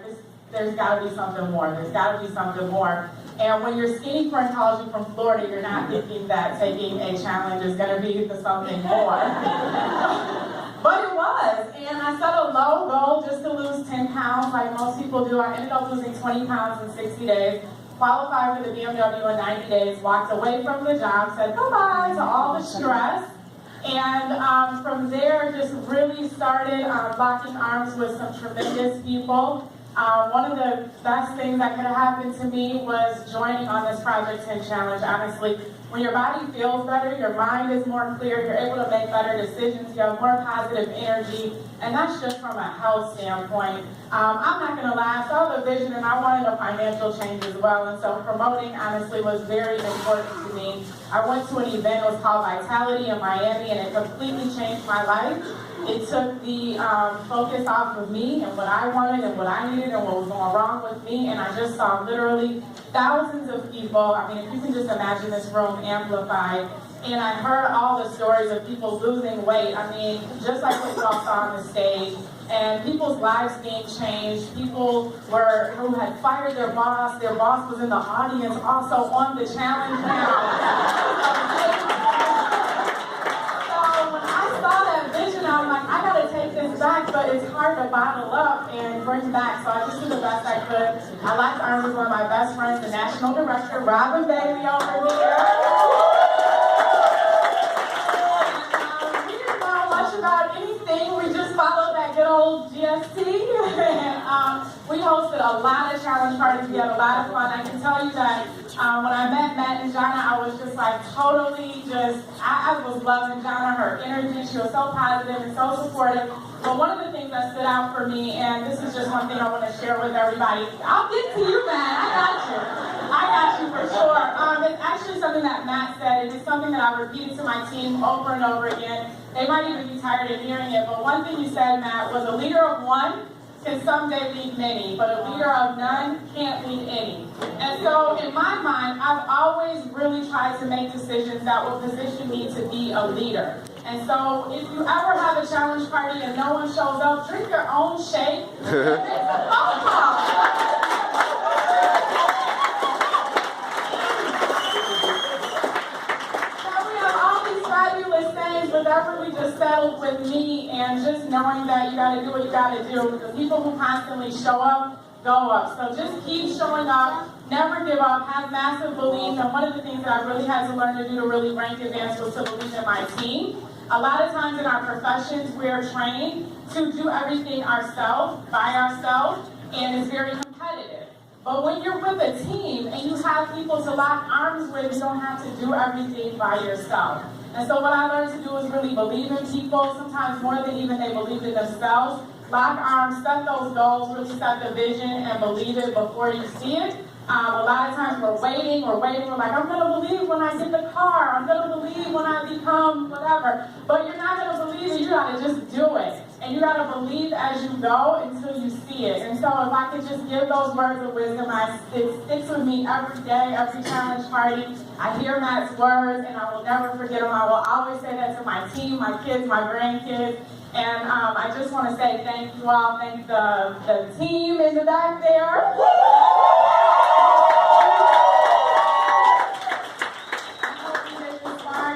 like, there's got to be something more. There's got to be something more. And when you're skinny for college from Florida, you're not thinking that taking a challenge is going to be the something more. But it was. And I set a low goal just to lose 10 pounds like most people do. I ended up losing 20 pounds in 60 days. Qualified for the BMW in 90 days, walked away from the job, said goodbye to all the stress, and from there just really started locking arms with some tremendous people. One of the best things that could have happened to me was joining on this Project 10 Challenge, honestly. When your body feels better, your mind is more clear, you're able to make better decisions, you have more positive energy, and that's just from a health standpoint. I'm not going to lie, I saw the vision and I wanted a financial change as well, and so promoting honestly was very important to me. I went to an event, it was called Vitality in Miami, and it completely changed my life. It took the focus off of me and what I wanted and what I needed and what was going wrong with me, and I just saw literally thousands of people. I mean, if you can just imagine this room amplified, and I heard all the stories of people losing weight. I mean, just like what you all saw on the stage, and people's lives being changed. People who had fired their boss was in the audience also on the challenge now. I'm like, I gotta take this back, but it's hard to bottle up and bring back, so I just did the best I could. I locked arms with one of my best friends, the national director, Robin Bailey over here. We didn't know much about anything, we just followed that good old GST. And we hosted a lot of challenge parties, we had a lot of fun. I can tell you that when I met Matt and Jonna, I was just like totally I was loving Jonna, her energy. She was so positive and so supportive. But one of the things that stood out for me, and this is just one thing I want to share with everybody. I'll get to you, Matt. I got you for sure. It's actually something that Matt said, and it's something that I repeated to my team over and over again. They might even be tired of hearing it, but one thing you said, Matt, was a leader of one can someday lead many, but a leader of none can't lead any. And so in my mind, I've always really tried to make decisions that will position me to be a leader. And so if you ever have a challenge party and no one shows up, drink your own shake. Make a phone call. That really just settled with me, and just knowing that you got to do what you got to do. The people who constantly show up, go up. So just keep showing up, never give up, have massive belief. And one of the things that I really had to learn to do to really rank advance was to believe in my team. A lot of times in our professions, we're trained to do everything ourselves, by ourselves, and it's very competitive. But when you're with a team and you have people to lock arms with, you don't have to do everything by yourself. And so what I learned to do is really believe in people, sometimes more than even they believe in themselves. Lock arms, set those goals, really set the vision and believe it before you see it. A lot of times we're waiting, we're like, I'm gonna believe when I get the car, I'm gonna believe when I become whatever. But you're not gonna believe it, you gotta just do it. And you gotta believe as you go until you see it. And so if I could just give those words of wisdom, it sticks with me every day, every challenge party. I hear Matt's words and I will never forget them. I will always say that to my team, my kids, my grandkids. And I just want to say thank you all. Thank the team in the back there.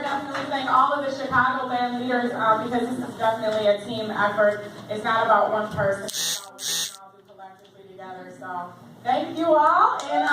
Definitely thank all of the Chicagoland leaders because this is definitely a team effort. It's not about one person. It's about what we can all do collectively together. So thank you all. And